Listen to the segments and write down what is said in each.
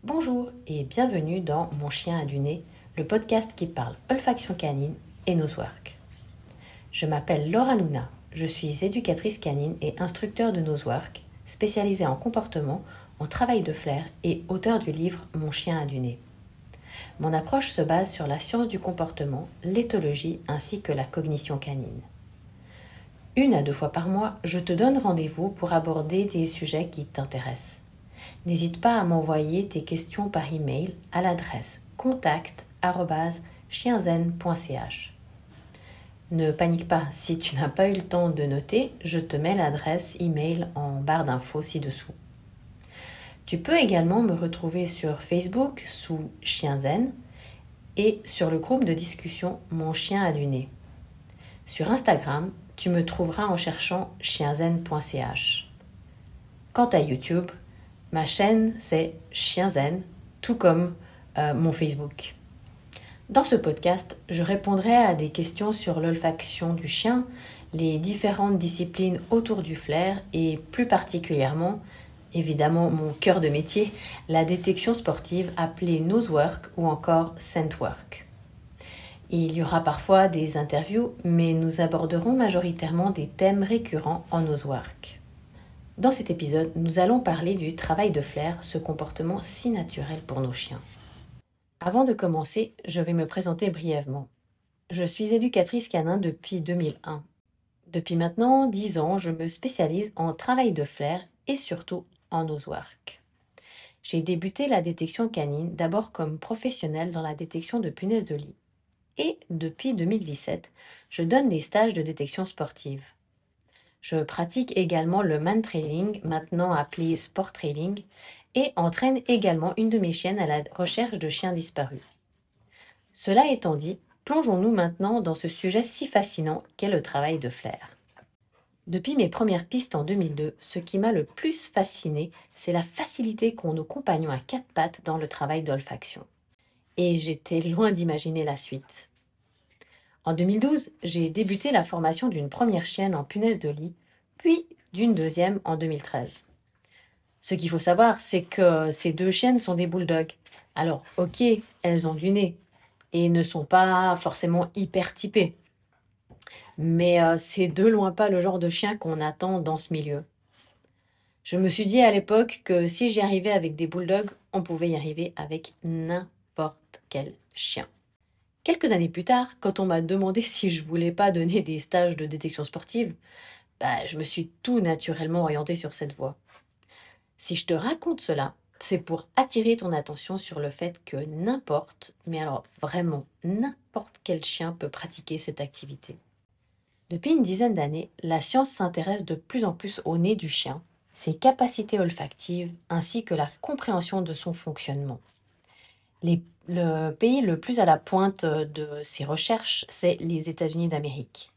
Bonjour et bienvenue dans Mon chien a du nez, le podcast qui parle olfaction canine et nosework. Je m'appelle Laura Nouna, je suis éducatrice canine et instructeur de nosework, spécialisée en comportement, en travail de flair et auteur du livre Mon chien a du nez. Mon approche se base sur la science du comportement, l'éthologie ainsi que la cognition canine. 1 à 2 fois par mois, je te donne rendez-vous pour aborder des sujets qui t'intéressent. N'hésite pas à m'envoyer tes questions par email à l'adresse contact@chienzen.ch. Ne panique pas, si tu n'as pas eu le temps de noter, je te mets l'adresse email en barre d'infos ci-dessous. Tu peux également me retrouver sur Facebook sous Chienzen et sur le groupe de discussion Mon chien a du nez. Sur Instagram, tu me trouveras en cherchant chienzen.ch. Quant à YouTube, ma chaîne, c'est Chienzen, tout comme mon Facebook. Dans ce podcast, je répondrai à des questions sur l'olfaction du chien, les différentes disciplines autour du flair et plus particulièrement, évidemment mon cœur de métier, la détection sportive appelée nosework ou encore scentwork. Il y aura parfois des interviews, mais nous aborderons majoritairement des thèmes récurrents en nosework. Dans cet épisode, nous allons parler du travail de flair, ce comportement si naturel pour nos chiens. Avant de commencer, je vais me présenter brièvement. Je suis éducatrice canin depuis 2001. Depuis maintenant 10 ans, je me spécialise en travail de flair et surtout en nosework. J'ai débuté la détection canine d'abord comme professionnelle dans la détection de punaises de lit. Et depuis 2017, je donne des stages de détection sportive. Je pratique également le mantrailing, maintenant appelé sport trailing, et entraîne également une de mes chiennes à la recherche de chiens disparus. Cela étant dit, plongeons-nous maintenant dans ce sujet si fascinant qu'est le travail de flair. Depuis mes premières pistes en 2002, ce qui m'a le plus fasciné, c'est la facilité qu'ont nos compagnons à 4 pattes dans le travail d'olfaction. Et j'étais loin d'imaginer la suite. En 2012, j'ai débuté la formation d'une première chienne en punaise de lit, puis d'une deuxième en 2013. Ce qu'il faut savoir, c'est que ces 2 chiennes sont des bulldogs. Alors, ok, elles ont du nez et ne sont pas forcément hyper typées. Mais c'est de loin pas le genre de chien qu'on attend dans ce milieu. Je me suis dit à l'époque que si j'y arrivais avec des bulldogs, on pouvait y arriver avec n'importe quel chien. Quelques années plus tard, quand on m'a demandé si je voulais pas donner des stages de détection sportive, je me suis tout naturellement orientée sur cette voie. Si je te raconte cela, c'est pour attirer ton attention sur le fait que n'importe, mais alors vraiment n'importe quel chien peut pratiquer cette activité. Depuis une dizaine d'années, la science s'intéresse de plus en plus au nez du chien, ses capacités olfactives ainsi que la compréhension de son fonctionnement. Le pays le plus à la pointe de ces recherches, c'est les États-Unis d'Amérique.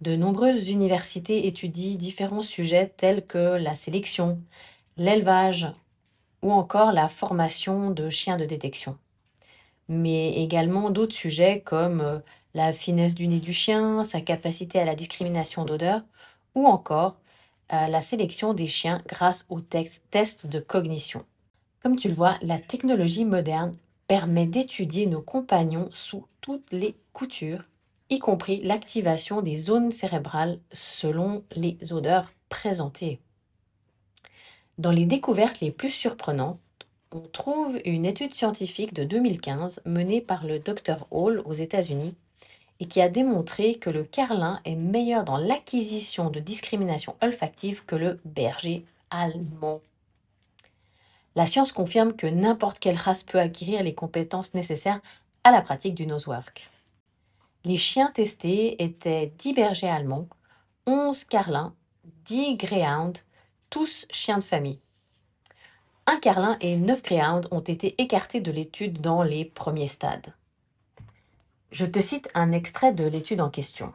De nombreuses universités étudient différents sujets tels que la sélection, l'élevage ou encore la formation de chiens de détection. Mais également d'autres sujets comme la finesse du nez du chien, sa capacité à la discrimination d'odeur ou encore la sélection des chiens grâce aux tests de cognition. Comme tu le vois, la technologie moderne permet d'étudier nos compagnons sous toutes les coutures, y compris l'activation des zones cérébrales selon les odeurs présentées. Dans les découvertes les plus surprenantes, on trouve une étude scientifique de 2015 menée par le Dr Hall aux États-Unis et qui a démontré que le carlin est meilleur dans l'acquisition de discrimination olfactive que le berger allemand. La science confirme que n'importe quelle race peut acquérir les compétences nécessaires à la pratique du nosework. Les chiens testés étaient 10 bergers allemands, 11 carlins, 10 greyhounds, tous chiens de famille. 1 carlin et 9 greyhounds ont été écartés de l'étude dans les premiers stades. Je te cite un extrait de l'étude en question.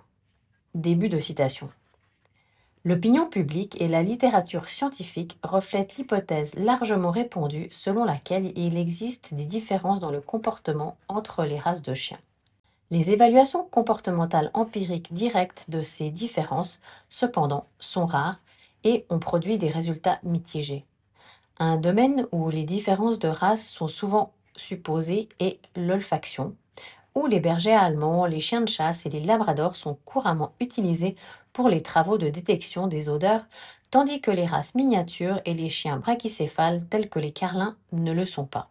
Début de citation. L'opinion publique et la littérature scientifique reflètent l'hypothèse largement répandue selon laquelle il existe des différences dans le comportement entre les races de chiens. Les évaluations comportementales empiriques directes de ces différences, cependant, sont rares et ont produit des résultats mitigés. Un domaine où les différences de race sont souvent supposées est l'olfaction, où les bergers allemands, les chiens de chasse et les labradors sont couramment utilisés pour les travaux de détection des odeurs, tandis que les races miniatures et les chiens brachycéphales tels que les carlins ne le sont pas.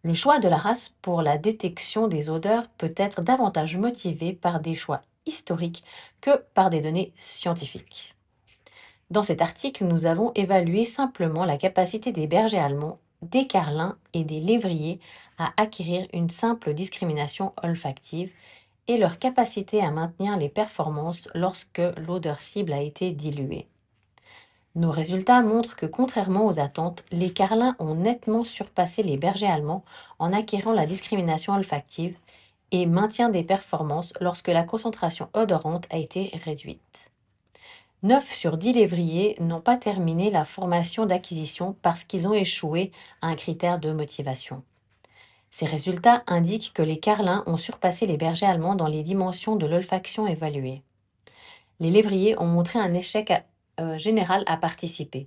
Le choix de la race pour la détection des odeurs peut être davantage motivé par des choix historiques que par des données scientifiques. Dans cet article, nous avons évalué simplement la capacité des bergers allemands, des carlins et des lévriers à acquérir une simple discrimination olfactive et leur capacité à maintenir les performances lorsque l'odeur cible a été diluée. Nos résultats montrent que, contrairement aux attentes, les carlins ont nettement surpassé les bergers allemands en acquérant la discrimination olfactive et maintien des performances lorsque la concentration odorante a été réduite. 9 sur 10 lévriers n'ont pas terminé la formation d'acquisition parce qu'ils ont échoué à un critère de motivation. Ces résultats indiquent que les carlins ont surpassé les bergers allemands dans les dimensions de l'olfaction évaluées. Les lévriers ont montré un échec général à participer.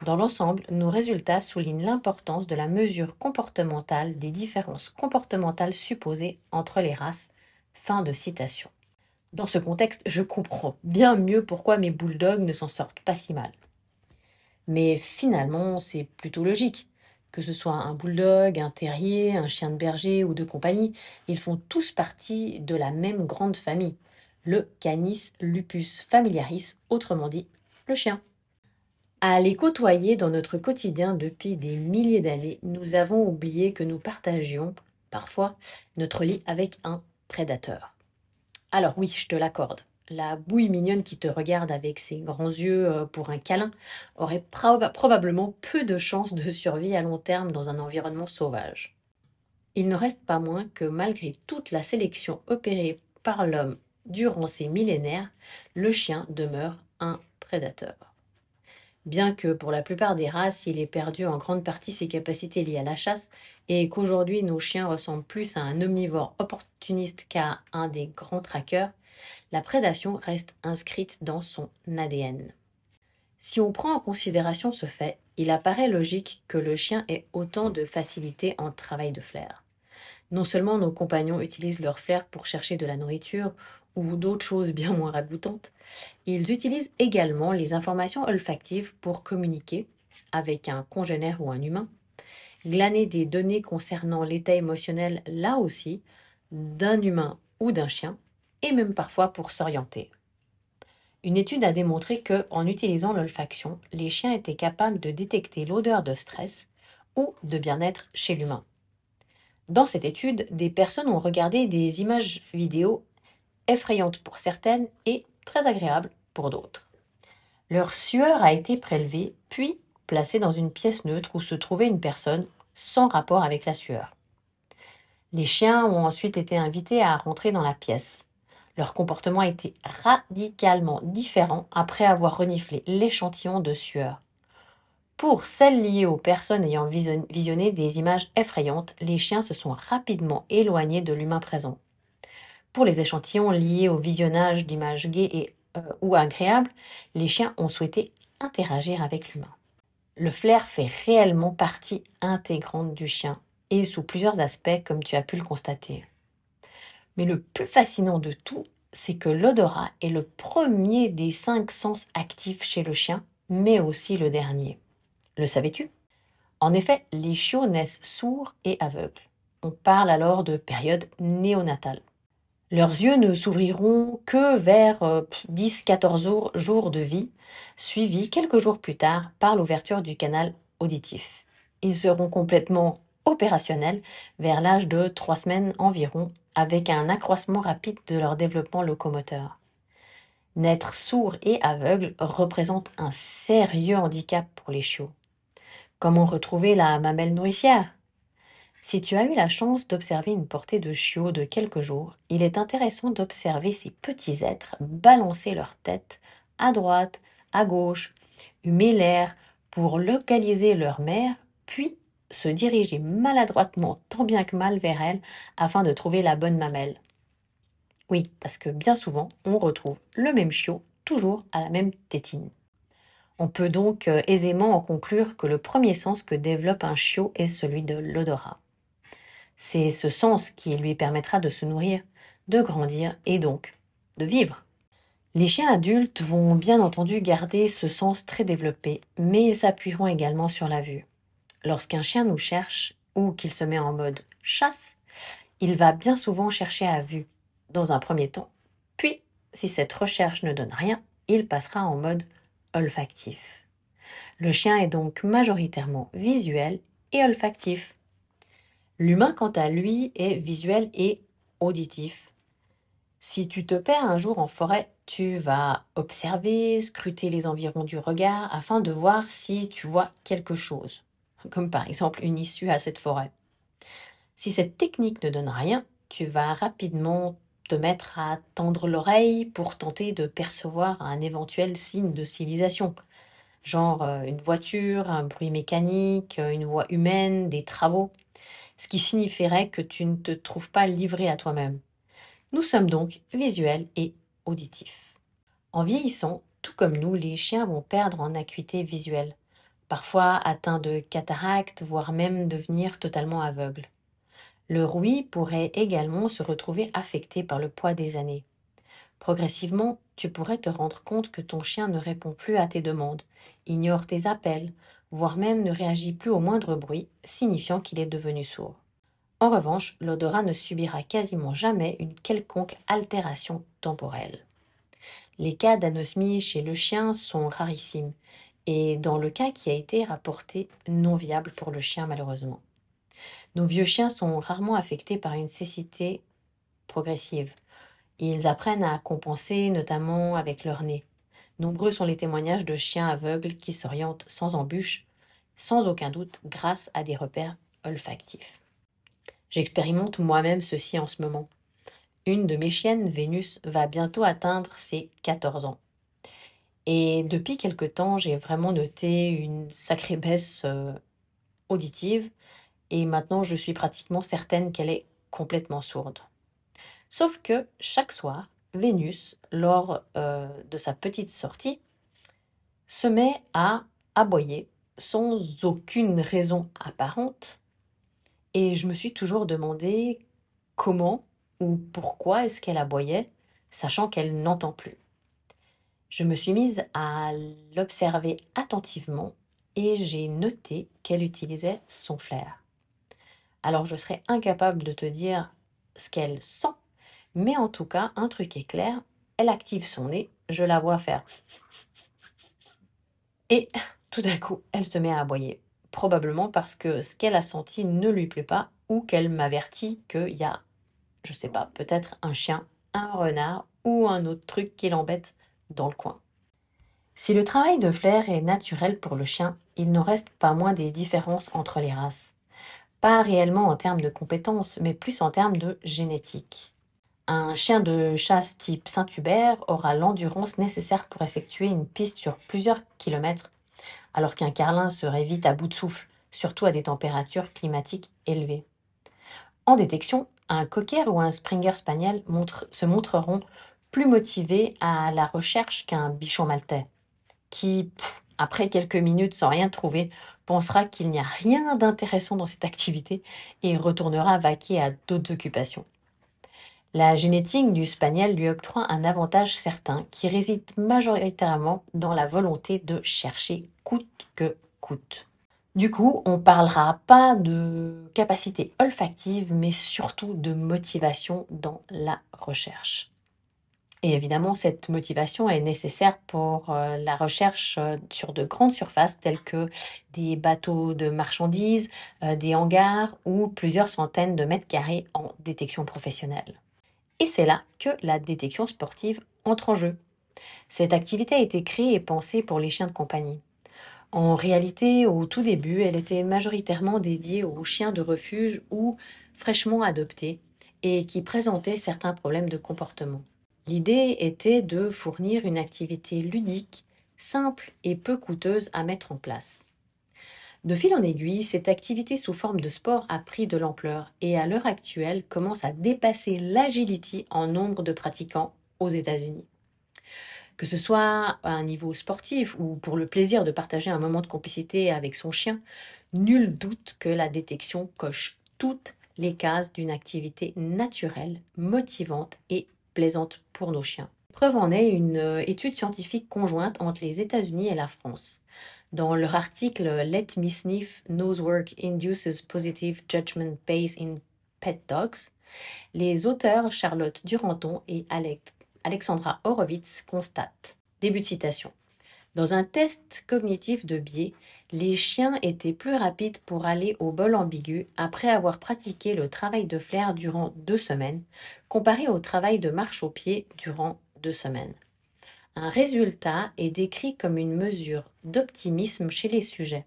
Dans l'ensemble, nos résultats soulignent l'importance de la mesure comportementale des différences comportementales supposées entre les races. Fin de citation. Dans ce contexte, je comprends bien mieux pourquoi mes bulldogs ne s'en sortent pas si mal. Mais finalement, c'est plutôt logique. Que ce soit un bulldog, un terrier, un chien de berger ou de compagnie, ils font tous partie de la même grande famille, le Canis lupus familiaris, autrement dit, le chien. À les côtoyer dans notre quotidien depuis des milliers d'années, nous avons oublié que nous partagions, parfois, notre lit avec un prédateur. Alors oui, je te l'accorde, la bouille mignonne qui te regarde avec ses grands yeux pour un câlin aurait probablement peu de chances de survie à long terme dans un environnement sauvage. Il ne reste pas moins que malgré toute la sélection opérée par l'homme durant ces millénaires, le chien demeure un prédateur. Bien que pour la plupart des races, il ait perdu en grande partie ses capacités liées à la chasse et qu'aujourd'hui nos chiens ressemblent plus à un omnivore opportuniste qu'à un des grands traqueurs, la prédation reste inscrite dans son ADN. Si on prend en considération ce fait, il apparaît logique que le chien ait autant de facilité en travail de flair. Non seulement nos compagnons utilisent leur flair pour chercher de la nourriture ou d'autres choses bien moins ragoûtantes, ils utilisent également les informations olfactives pour communiquer avec un congénère ou un humain, glaner des données concernant l'état émotionnel là aussi d'un humain ou d'un chien, et même parfois pour s'orienter. Une étude a démontré que, en utilisant l'olfaction, les chiens étaient capables de détecter l'odeur de stress ou de bien-être chez l'humain. Dans cette étude, des personnes ont regardé des images vidéo effrayantes pour certaines et très agréables pour d'autres. Leur sueur a été prélevée, puis placée dans une pièce neutre où se trouvait une personne sans rapport avec la sueur. Les chiens ont ensuite été invités à rentrer dans la pièce. Leur comportement a été radicalement différent après avoir reniflé l'échantillon de sueur. Pour celles liées aux personnes ayant visionné des images effrayantes, les chiens se sont rapidement éloignés de l'humain présent. Pour les échantillons liés au visionnage d'images gaies ou agréables, les chiens ont souhaité interagir avec l'humain. Le flair fait réellement partie intégrante du chien, et sous plusieurs aspects comme tu as pu le constater. Mais le plus fascinant de tout, c'est que l'odorat est le premier des 5 sens actifs chez le chien, mais aussi le dernier. Le savais-tu? En effet, les chiots naissent sourds et aveugles. On parle alors de période néonatale. Leurs yeux ne s'ouvriront que vers 10-14 jours de vie, suivis quelques jours plus tard par l'ouverture du canal auditif. Ils seront complètement opérationnels vers l'âge de 3 semaines environ, avec un accroissement rapide de leur développement locomoteur. Naître sourd et aveugle représente un sérieux handicap pour les chiots. Comment retrouver la mamelle nourricière? Si tu as eu la chance d'observer une portée de chiots de quelques jours, il est intéressant d'observer ces petits êtres balancer leur tête à droite, à gauche, humer l'air pour localiser leur mère, puis se diriger maladroitement tant bien que mal vers elle afin de trouver la bonne mamelle. Oui, parce que bien souvent, on retrouve le même chiot toujours à la même tétine. On peut donc aisément en conclure que le premier sens que développe un chiot est celui de l'odorat. C'est ce sens qui lui permettra de se nourrir, de grandir et donc de vivre. Les chiens adultes vont bien entendu garder ce sens très développé, mais ils s'appuieront également sur la vue. Lorsqu'un chien nous cherche ou qu'il se met en mode chasse, il va bien souvent chercher à vue, dans un premier temps. Puis, si cette recherche ne donne rien, il passera en mode olfactif. Le chien est donc majoritairement visuel et olfactif. L'humain, quant à lui, est visuel et auditif. Si tu te perds un jour en forêt, tu vas observer, scruter les environs du regard afin de voir si tu vois quelque chose, comme par exemple une issue à cette forêt. Si cette technique ne donne rien, tu vas rapidement te mettre à tendre l'oreille pour tenter de percevoir un éventuel signe de civilisation, genre une voiture, un bruit mécanique, une voix humaine, des travaux, ce qui signifierait que tu ne te trouves pas livré à toi-même. Nous sommes donc visuels et auditifs. En vieillissant, tout comme nous, les chiens vont perdre en acuité visuelle, parfois atteints de cataracte, voire même devenir totalement aveugles. Le ouïe pourrait également se retrouver affecté par le poids des années. Progressivement, tu pourrais te rendre compte que ton chien ne répond plus à tes demandes, ignore tes appels, voire même ne réagit plus au moindre bruit, signifiant qu'il est devenu sourd. En revanche, l'odorat ne subira quasiment jamais une quelconque altération temporelle. Les cas d'anosmie chez le chien sont rarissimes, et dans le cas qui a été rapporté, non viable pour le chien malheureusement. Nos vieux chiens sont rarement affectés par une cécité progressive. Ils apprennent à compenser, notamment avec leur nez. Nombreux sont les témoignages de chiens aveugles qui s'orientent sans embûche, sans aucun doute grâce à des repères olfactifs. J'expérimente moi-même ceci en ce moment. Une de mes chiennes, Vénus, va bientôt atteindre ses 14 ans. Et depuis quelque temps, j'ai vraiment noté une sacrée baisse auditive et maintenant je suis pratiquement certaine qu'elle est complètement sourde. Sauf que chaque soir, Vénus, lors de sa petite sortie, se met à aboyer sans aucune raison apparente. Et je me suis toujours demandé comment ou pourquoi est-ce qu'elle aboyait, sachant qu'elle n'entend plus. Je me suis mise à l'observer attentivement et j'ai noté qu'elle utilisait son flair. Alors je serais incapable de te dire ce qu'elle sent, mais en tout cas, un truc est clair, elle active son nez, je la vois faire. Et tout d'un coup, elle se met à aboyer. Probablement parce que ce qu'elle a senti ne lui plaît pas ou qu'elle m'avertit qu'il y a, je sais pas, peut-être un chien, un renard ou un autre truc qui l'embête dans le coin. Si le travail de flair est naturel pour le chien, il n'en reste pas moins des différences entre les races. Pas réellement en termes de compétences, mais plus en termes de génétique. Un chien de chasse type Saint-Hubert aura l'endurance nécessaire pour effectuer une piste sur plusieurs kilomètres, alors qu'un carlin serait vite à bout de souffle, surtout à des températures climatiques élevées. En détection, un cocker ou un Springer Spaniel se montreront plus motivés à la recherche qu'un bichon maltais, qui, après quelques minutes sans rien trouver, pensera qu'il n'y a rien d'intéressant dans cette activité et retournera vaquer à d'autres occupations. La génétique du spaniel lui octroie un avantage certain qui réside majoritairement dans la volonté de chercher coûte que coûte. Du coup, on ne parlera pas de capacité olfactive, mais surtout de motivation dans la recherche. Et évidemment, cette motivation est nécessaire pour la recherche sur de grandes surfaces telles que des bateaux de marchandises, des hangars ou plusieurs centaines de mètres carrés en détection professionnelle. Et c'est là que la détection sportive entre en jeu. Cette activité a été créée et pensée pour les chiens de compagnie. En réalité, au tout début, elle était majoritairement dédiée aux chiens de refuge ou fraîchement adoptés et qui présentaient certains problèmes de comportement. L'idée était de fournir une activité ludique, simple et peu coûteuse à mettre en place. De fil en aiguille, cette activité sous forme de sport a pris de l'ampleur et à l'heure actuelle commence à dépasser l'agility en nombre de pratiquants aux États-Unis. Que ce soit à un niveau sportif ou pour le plaisir de partager un moment de complicité avec son chien, nul doute que la détection coche toutes les cases d'une activité naturelle, motivante et plaisante pour nos chiens. Preuve en est une étude scientifique conjointe entre les États-Unis et la France. Dans leur article Let Me Sniff Nose Work Induces Positive Judgment Based in Pet Dogs, les auteurs Charlotte Duranton et Alexandra Horowitz constatent. Début de citation. Dans un test cognitif de biais, les chiens étaient plus rapides pour aller au bol ambigu après avoir pratiqué le travail de flair durant 2 semaines, comparé au travail de marche au pied durant 2 semaines. Un résultat est décrit comme une mesure d'optimisme chez les sujets.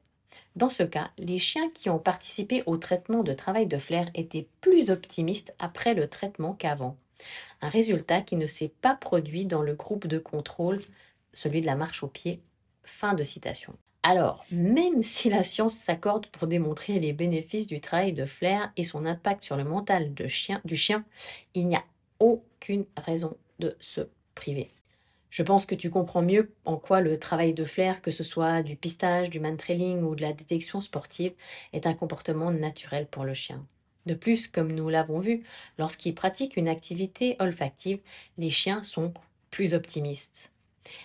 Dans ce cas, les chiens qui ont participé au traitement de travail de flair étaient plus optimistes après le traitement qu'avant. Un résultat qui ne s'est pas produit dans le groupe de contrôle, celui de la marche au pied. Fin de citation. Alors, même si la science s'accorde pour démontrer les bénéfices du travail de flair et son impact sur le mental du chien, il n'y a aucune raison de se priver. Je pense que tu comprends mieux en quoi le travail de flair, que ce soit du pistage, du man-trailing ou de la détection sportive, est un comportement naturel pour le chien. De plus, comme nous l'avons vu, lorsqu'ils pratiquent une activité olfactive, les chiens sont plus optimistes.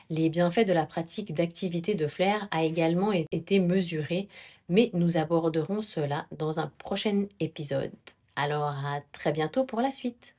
Les bienfaits de la pratique d'activités de flair a également été mesurés, mais nous aborderons cela dans un prochain épisode. Alors à très bientôt pour la suite.